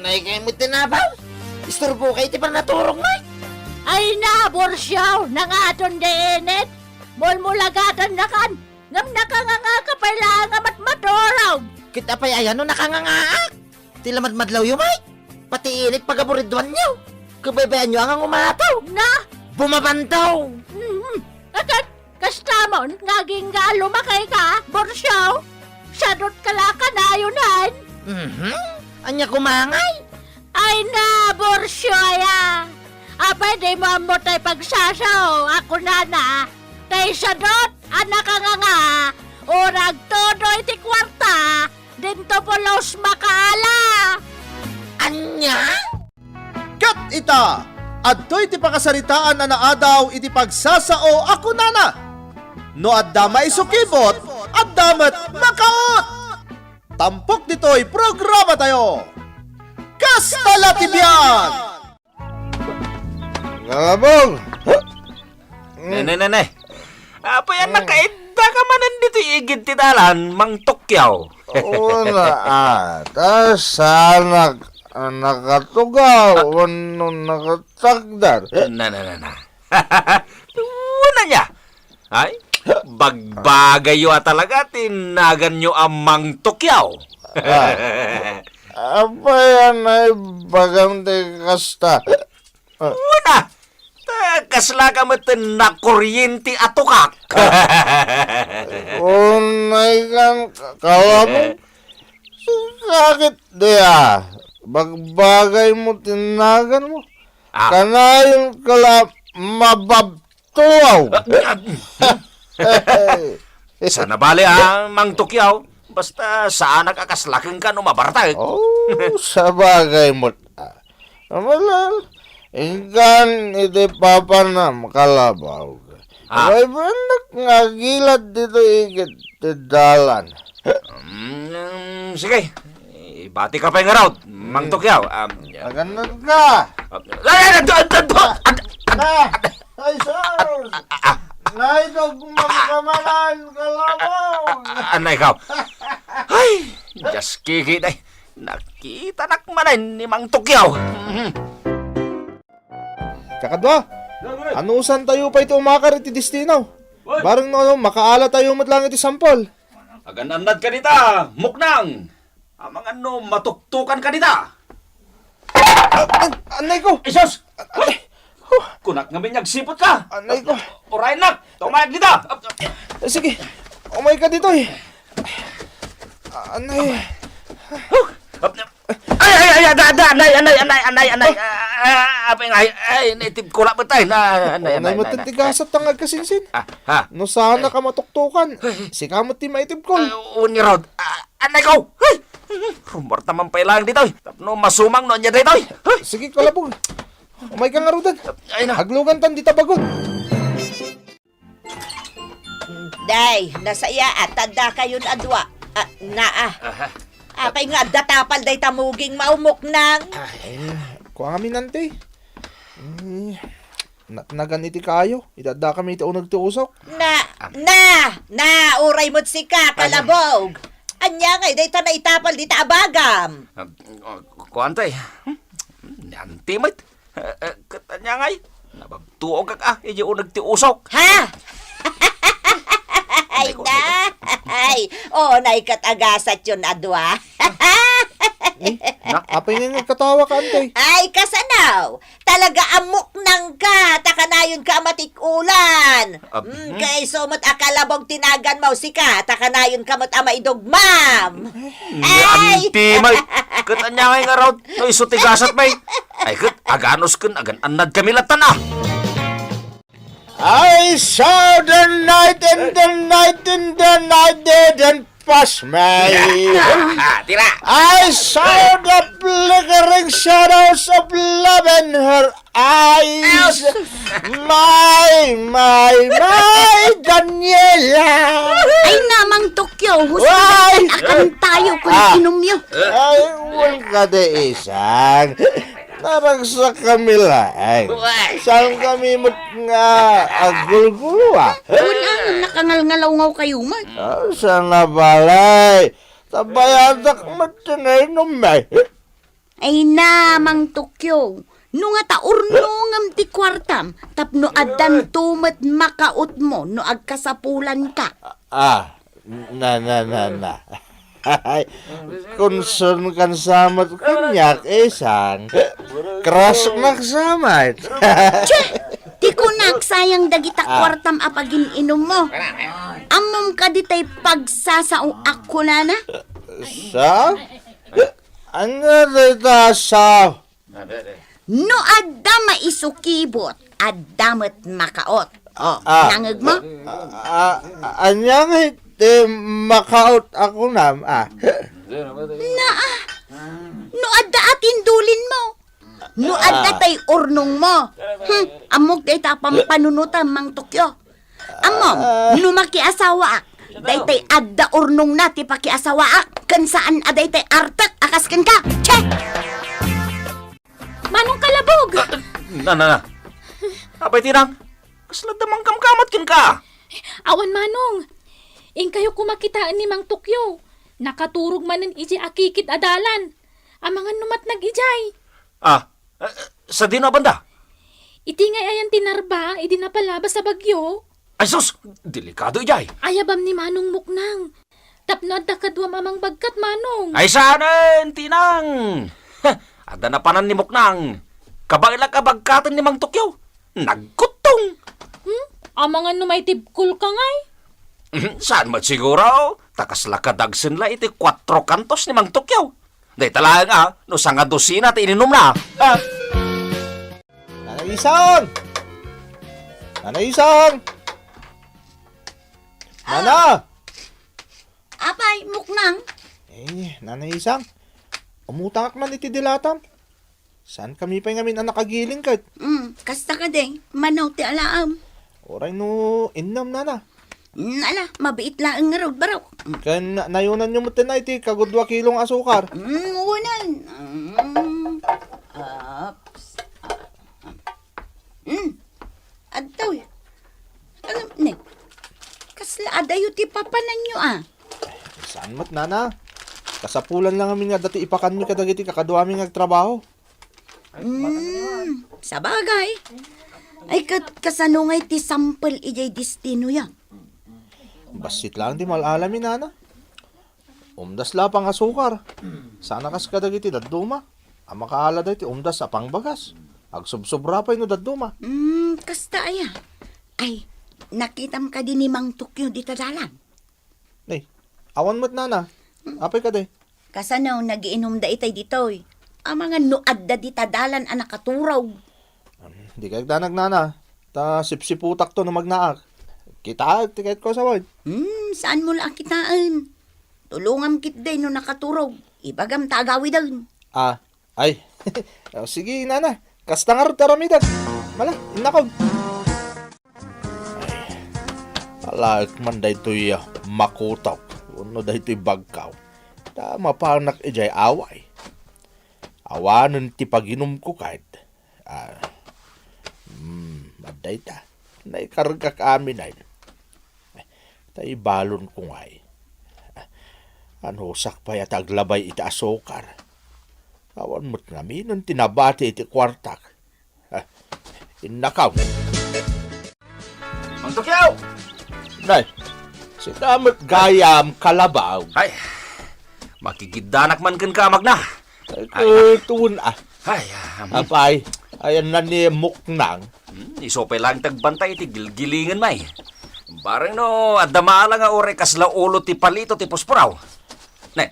Nay kayo mo tinabaw. Istorbo kayo ti pa naturong, May. Ay na, Borsyaw, nangadon deenet. Mulmulagatan na kan. Ngam nakanganga ka pala nga matmaturaw. Kita pa'y ayan no nakangangaak. Tilamadmadlaw yung, May. Pati init pagaburidwan niyo. Kabaybayan niyo ang umataw. Na, Bumabantaw. agad, kastamon, ngaging nga lumakay ka, Borsyaw. Sadot kalaka na yunan. Anya kumangay. Ay na, Borsyoya. Apay di mo mo tayo pagsasaw. Ako na. Tay sadot, anak ka nga. Urag todo iti kwarta. Dinto po los makaala. Anya? Kat ita! Adto'y ti pakasaritaan na naadaw iti pagsasao ako nana. No adda maisukibot, addamat makaot! Tampok dito'y programa tayo! Kastala Tibian! Galabog! Nay. Apa yan nakaida ka manan dito igid ti dalan, Mang Tokyaw. Una ata sana nakatugaw ano nakatagdar. Na. Una niya. Ay, bagbagay yo talaga tinagan nyo ang Mang Tokyaw. Apa yan ay bagang ti kasta? Una, kasla ka mo na kuryente atukak. Unay kan kalabog? Sakit dia. Bagbagay mo tinagan mo. Kanayon kala mababtuaw. Sana bali ang Mang Tokyaw. Basta saan nagkakaslaking ka no mabartay. Oh, sa bagay mo. Amalal. Ingkan iti papa na makalabaw. Ay banak nga gilad dito igit ti dalan. Sige. Bati ka pa yung araw, Mang Tokyaw. Aganad ka. Ay sir. Naitog mamkamanan kalabaw. Ano ikaw? Ay, just kiki day. Nakita nakmanan ni Mang Tokyaw. Kakadwa, anusan tayo pa ito umakar iti destinaw? Barang no, makaala tayo matlang iti sampol. Agananad ka nita, muknang. Amang ano, matuktukan ka nita. Anay ko! Isos! Kunak nga binyag sipot ka. Anay ko! Oray nak, tumayag nita. Sige, umay ka dito eh. Anay. Anay. Apeng ay, naitib ko lang ba tayo na, anay. Matitigasat tangag kasinsin. Ha? No sana ka matuktukan. Si kamot ti maitib ko. Uni rod, anay ko. Rumor naman pa ilang dito. Tapno masumang no niya dito. Sige, kalabog. Umay ka nga rudan. Ay na. Haglugan tan di tabagon. Day, nasaya at tanda kayon adwa. Apay nga datapal day tamuging maumok nang. Kuha kami nante. Naganiti kayo. Idada kami ito nagtuusok. Na, uray mo't sika, kalabog. Anya ngay, day ta na itapal di ta abagam. Kuantay. Nanti mat. Katanya ngay. Nabagtuog ka iyo nagtiusok. Ha? Ay na, ay, naikat agasat yun adwa. Apay nga katawa ka, antay. Ay, kasanaw. Talaga amok nang ka. Takanayon ka matikulan. Kay sumot akalabog tinagan mo si ka. Takanayon ka mat ama idugmam. Ay! Nanti mat. Katanya ngay nga raw. No isutigasat may. Ay kat, aganos kun, agan anad kami latan ah. I saw the night and the night and the night didn't pass me. Tira. I saw the flickering shadows of love in her eyes. My, Daniela. Ay namang Tokyo, Why? husakan akan tayo kung inumyo. Ay, wal ka de isang. Naragsak kami lang. Saan kami nga agul-gulo ah? Wala, nakangal-ngalaw kayo man. Sana balay. Tabayadak matinay numay. Ay na, Mang Tokyo. No nga taurnongam ti kwartam, tapno adan tumet makaot mo no agkasapulan ka. Na. Ay, concern kan samat kanyak isang keras nagsamat. Di ko nagsayang dagita kwartam apagin inom mo. Amom ka ditay pagsasao ako na na. Sa? Ano dito sa? No adda maisukibot, addamet makaot. O, nangag mo? Anyang iti makaut ako nam, No adda atin dulin mo. No adda tay urnong mo. Amog day tapang panunutan, Mang Tokyo. Amom, no makiasawa ak. Day tay adda urnong na ti pakiasawa ak. Kan saan aday tay artak akas kan ka. Che! Manong kalabog! Na. Abay tinang, kasla damang kamkamat kin ka. Awan manong! Ing kayo kumakitaan ni Mang Tokyo. Nakaturog manen iji akikit adalan. Ang mga numat nag-ijay. Sa dino banda? Iti ngay ayan tinarba, idi na palabas sa bagyo. Ay sus, delikado ijay. Ayabam ni Manong Muknang. Tapno adda kadwam amang bagkat Manong. Ay saanen, tinang. Ada na panan ni Muknang. Kabailang kabagkatan ni Mang Tokyo. Nagkutong. Amangan no may tibkul ka ngay. Saan mo siguro? Takas lakadagsin la iti 4 kantos ni Mang Tokyo. Day talaga no sanga dosina ti ininom na. Nanay Isang! Nana! Apay, Muknang. Nanay Isang, umutangak man iti dilatam. Saan kami pa ngamin ang nakagiling kat? Kasta ka din, manaw ti alaam. Oray no, innam nana. Nala, mabiit laang nga road baraw. Kan nayunan nyo mo na iti kagudwa kilong asukar. Unan. Adaw. Alam, ne. Kasla adayo ti papanan nyo Saan mat nana? Kasapulan lang amin nga dati ipakan mi kadagiti kakadwa mi ngagtrabaho. Sa bagay. Ay kasanungay ti sampel ijay destino yan. Basit lang di malalamin nana. Umdas la pang asukar. Sana kas kadagiti daduma. Ang makaala da iti umdas sa pangbagas. Agsubsobra pa no daduma. Kasta aya. Ay, nakitam ka din ni Mang Tokyo di tadalan. Nay, awan mat nana. Apay ka de. Kasanaw nagiinom da itay ditoy. Ang mga nuad da di tadalan ang nakaturaw. Di kag danag nana. Ta sipsiputak to na magnaak. Kita, tiket ko sa wad. Saan mo lang kitaan? Tulungam kit day no nakaturog. Ibagam tagawi daw. Ay. Sige, nana. Kastangar taramidag. Mala, inakog. Alaik man da ito'y makutaw. Uno da ito'y bagkaw. Tama pa anak ijay away. Awanan ti paginom ko kahit. Maday ta. Naikarga ka amin ay. Tay balon ko ngay. Sak pa yata aglabay iti asokar. Awan mo't namin nung tinabati iti kwartak. Innakaw. Mang Tokyo! Nay, si damat gayam kalabaw. Ay, makikidanak man kan kamag na. Ay, tuun Ay, Apay, ayan na ni Muknang. isopay lang tagbantay iti gilgilingan may. Barang no, adama lang nga ore kasla ulo ti palito ti puspuraw. Ne.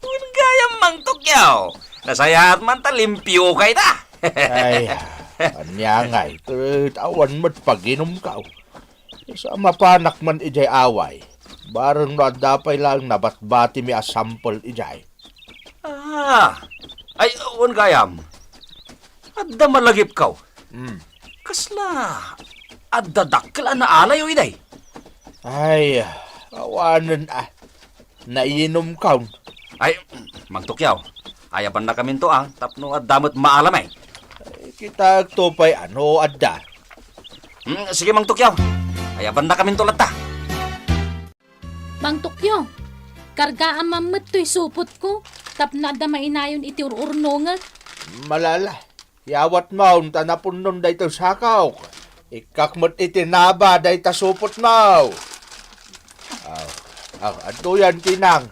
Uwin gayam Mang Tokyo. Nasayahat man ta limpyo kay ta. Ay, anyangay. Awan mo't paginom ka. Sa mapanak man ijay away. Barang no adapay lang nabatbati mi asampol ijay. Ay, uwan gayam. Adda malagip kaw. Kasla, adda dakkel na alay o iday. Ay, awanan nainom ka. Ay, Mang Tokyo. Ayaban na kami to tapno adamot maalamay. Kita topay ano adda. Sige Mang Tokyo. Ayaban na kami to lata. Mang Tokyo, kargaan mamit to'y supot ko. Tapno adda mainayon iti ururnonga. Malala. Yawat maun tanapunon day to sakaw. Ikakmot itinaba day tasupot mau. Ato yan tinang.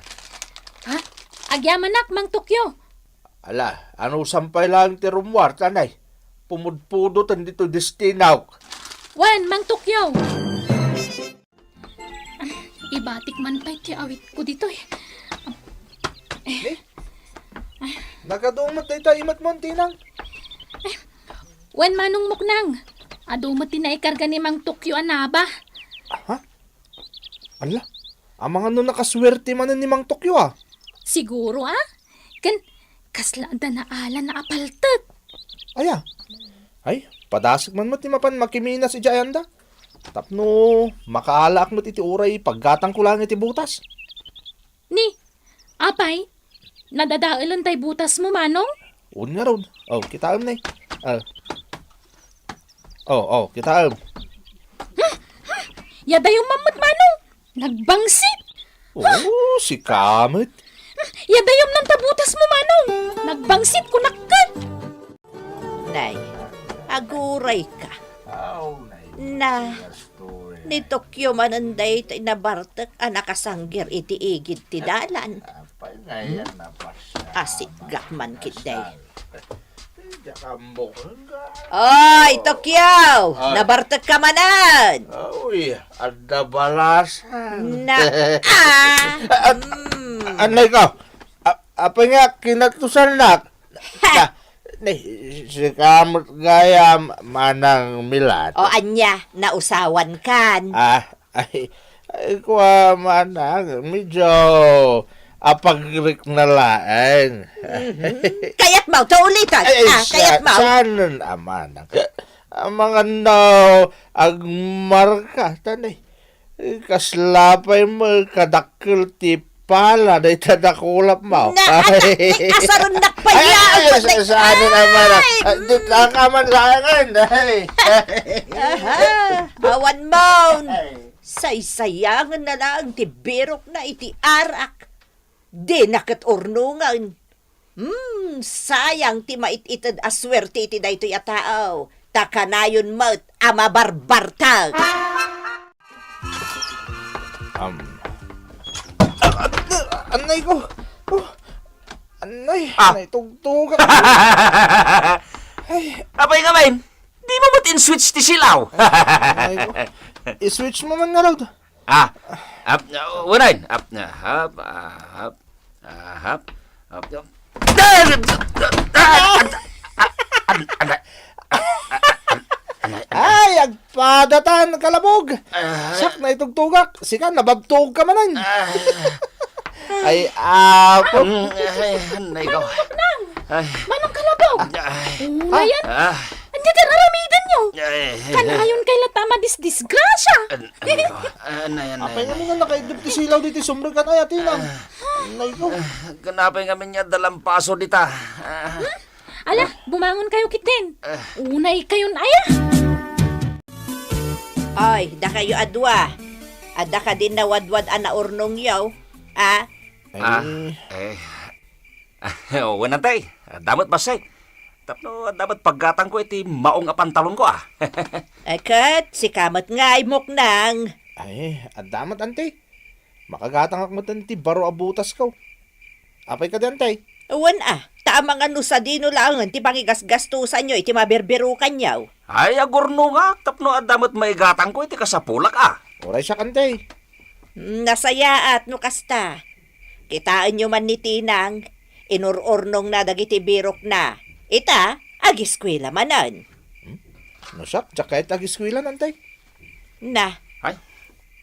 Ha? Agyamanak, Mang Tokyo. Ala, ano sampay lang ti rumwar tanay. Pumudpudutan dito destinaw. Wan, Mang Tokyo. Ibatik man pa iti awit ko dito eh. Nagadumat day tayo imat mo tinang. Wan manong muknang. Adumat tinaikarga ni Mang Tokyo anaba. Ala, ang mga no nakaswerte man ni Mang Tokyo ah. Siguro Kan, kaslaan da na ala na apaltat. Ay, padasik man mo ti mapan makimina si Jayanda. Tapno, makaalaak mo iti uray paggatang ko lang iti butas. Ni, apay, nadadailan tay butas mo manong? Unya ron. Oh, kitaam na eh. Kitaam. Yada yung mamot manong. Nagbangsit. Oh, si Kamit. Yada yung nang tabutas mo manong. Nagbangsit kunakkat. Nay, aguray ka. Na, ni Tokyo mananday tayo nabartak anakasanggir iti igid ti dalan. Asigak man kitday. Oy, Tokyo! Nabartak ka manan! Uy, ada balasan. Na, Anay ka. Apa nga kinatusan nak? Si kamot gaya manang milat. o anya, nausawan kan. Ay, kuha manang, medyo apagrik na laeng. Kaya't mau, taulitan. Kaya't mau. Sanon amanang. Ang mga no, agmarka, tanay. Kaslapay mo, kadakil ti pala, na itadakulap mo. Asaron nakpaya. Saan naman? Dito ang kaman sa akin. Awan mo. Saysayangan na lang ti birok na iti arak. Di nakat urnungan. Sayang ti maititad aswerte iti daytoy a tao. Takanayon mo't ama barbartag. Anay ko. Anay, tugtog. Apay nga main, di mo mo't in-switch ti silaw. Anay ko. I-switch mo man nga raw. Unayin. Ay, agpadatan kalabog. Sak na itugtugak. Sika, nababtog ka manan. Ay, ako. Anay ko. Manong kalabaw. Unayan, anya ka naramidan nyo. Kanayon kay latama disgrasya. Apay nga mga nakaidip ti silaw dito sumber ka na yatilang. Anay ko. Ganapay kami niya dalang paso dita. Ala, bumangon kayo kitin. Unay kayo na aya. Ay, da kayo adwa. Ada ka din na wadwad ana urnong yaw. Wanantay, damat basay. Tapno, dapat paggatang ko iti maong apantalon ko Kat, si kamat nga imok nang. Ay, adamat ante. Makagatang akmatan ti baro abutas ko. Apay ka di antay. Awan taamang ano sa dino lang, ti pangigas-gastusan nyo, iti maberberukan nyaw. Ay, agurno nga. Tapno, damat maigatang ko iti kasapulak Oray siya kantay. Nasaya at no kasta. Kitaan nyo man ni Tinang, inururnong na dagiti birok na. Ita, agiskwela manan. No siya, tsaka itagiswilan antay. Na, Ay,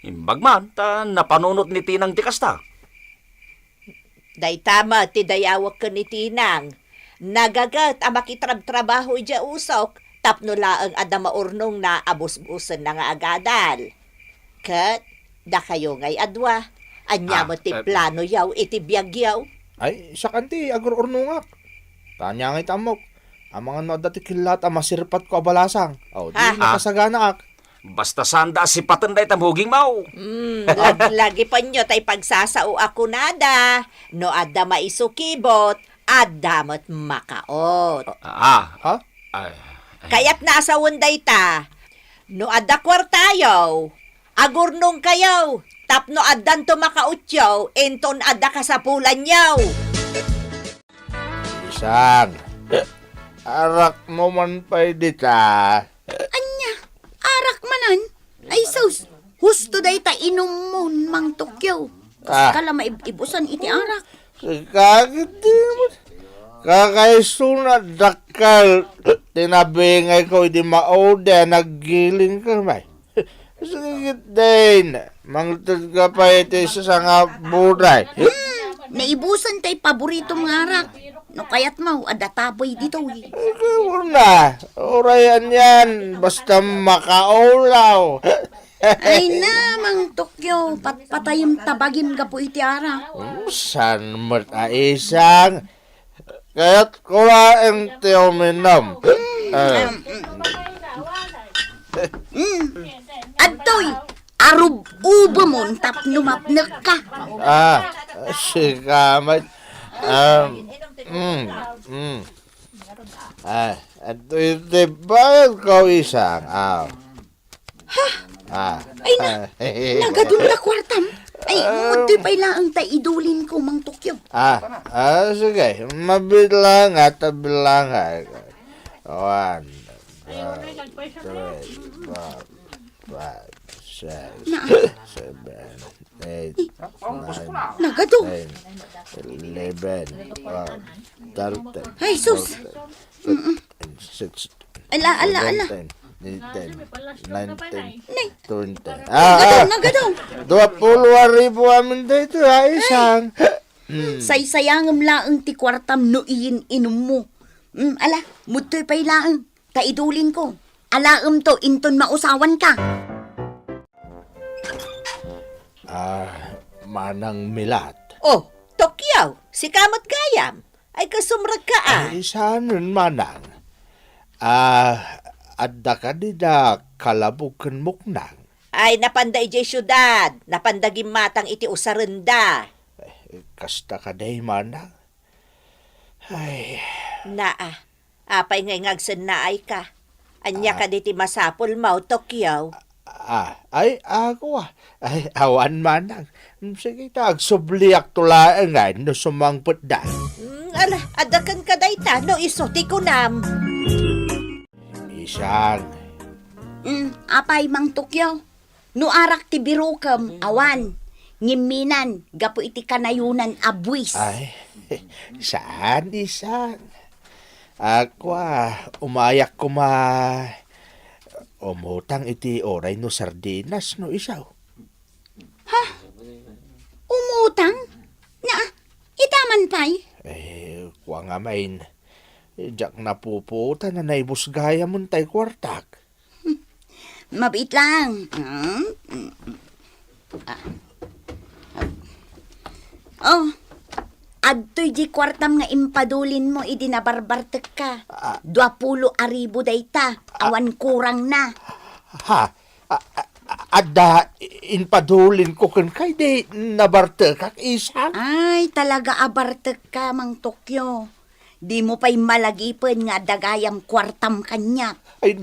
imbag man, napanunot ni Tinang ti kasta. day tama ti dayawak ka ni Tinang. Nagagat ang makitrab-trabaho dya usok, tapno laang adama urnong na abus-busan na nga agadal. Kat, da kayo ngay adwa. Anya mo ti plano yaw, iti biyag yaw. Ay, siya kanti, agor-urnungak. Tanya ngay tamok. Ang mga no dati kilat ang masirpat ko abalasang. Oh, di nakasagana ak. Basta sanda si patenday tamhuging mau. Lagi pa nyo tay pagsasao ako nada. No adda maisukibot, adda mo't makaot. Ah, Ha? ay, Kaya't naasawon day ta. No adda kwartayaw, agurnong kayaw. Tapno addan to makautyaw, enton adda kasapulan yaw. Isang, arak mo man pwede ta. Anya, arak manan. Ay sus, husto day ta inom mo mang Tokyo. Ah. Kala maibusan iti arak. Kagit di mo. Kakaisunod dakal. Tinabingay ko di maode, naggiling ka may. Sigit din. Mangtod ka pa iti sa nga buray. Naibusan tay paboritong arak. No kayat mo, adataboy dito. Ikaw na. Orayan yan. Basta makaulaw. Ay na, mang Tokyo, patayim tabagim ka po iti arak. San mo't isang. Kaya't kulaing tiyominom. Adtoy, arub ubo mo, tap numapnek ka. Si Kamat. Ito iti bayad ko isang. Ay na, nagadun na kwartam. Ay, mutoy pa ilang ta idulin ko, mang Tokyo. Sige. Mabilang at bilang. 1, 2, 3, 4, 5, 6, 7, 8, 9, Nagado. 11, 12, Ay, sus. 16, Ala. 19, 20. Nagado. 20,000 amin dito isang. Say-sayangam laang ti kwartam no iyin inom mo. Ala, mutoy pa ilang. Taidulin ko. Alaam to, inton mausawan ka. Manang milat. Oh, Tokyaw, si Kamot Gayam. Ay kasumrag ka Isa nun manang. Adda ka di da kalabukan muknang. Ay napanday jay syudad, napandagim matang iti usarenda. Kasta ka day manang. Ay, Apay ngay ngagsen na ay ka. Anya ka diti masapol mau, Tokyaw. ay ako Ay, awan manang. Sige ta, agsubliak tulaan nga, no sumangpot da. Adakan ka dayta, no isuti ko nam. Isang. Apay mang Tokyo. No arak ti birukam, awan. Ngiminan, gapo iti kanayunan abwis. Ay, saan isang? Ako umayak ko umutang iti oray no sardinas no isaw. Umutang? Na, itaman pa'y. Kuwa nga main. Diyak napuputan na naibus gaya mo tay kwartak. Mabit lang. Oh, adto'y di kwartam nga impadulin mo, idinabarbartek ka. 20,000 dayta, awan kurang na. Adda, inpadulin ko kan kay di nabarte kak isang. Ay, talaga abartek ka, mang Tokyo. Di mo pa'y malagipan nga dagayam kwartam kanya. Ay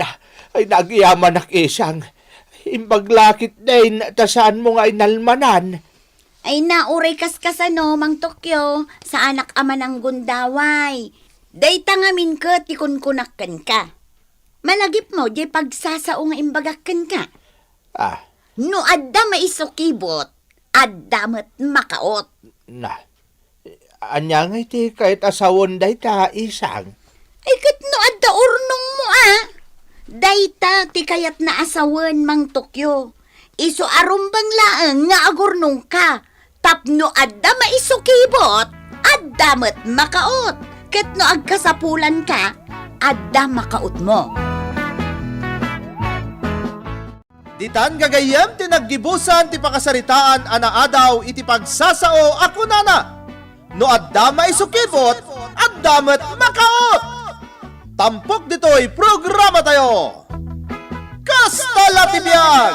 nagyaman ak isang. Imbaglakit din, tasaan mo nga inalmanan. Ay nauray kaskasano, mang Tokyo, sa anak ama ng gundaway. Dayta nga min ka, tikunkunakan ka. Malagip mo, di pagsasao nga imbagakan ka. No adda maisukibot, adda mat makaot. Anya nga iti kahit asawon day ta isang. Ay kat no adda urnong mo Dayta ti kayat na asawan, mang Tokyo. Iso arumbang laang nga agurnong ka. Tapno adda maisukibot, adda mat makaot. Ket no agkasapulan ka, adda makaot mo. Ditan gagayem ti naggibusan ti pakasaritaan ana adaw iti pagsasao ako nana. No adda maisukibot, adda met makaot. Tampok ditoy programa tayo. Kastalatibiyag!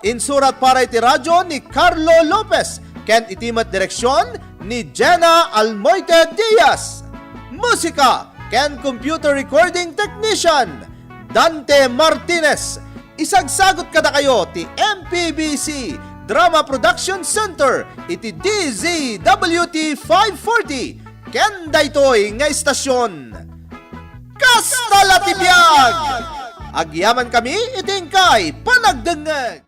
Insurat para iti radyo ni Carlo Lopez. Ken itimat direksyon ni Jenna Almoite Diaz. Musika ken computer recording technician Dante Martinez. Isagsagot kada kayo ti MPBC Drama Production Center iti DZWT 540 ken daytoy nga istasyon. Kastalatibiyag! Agyaman kami iting kay panagdengeg.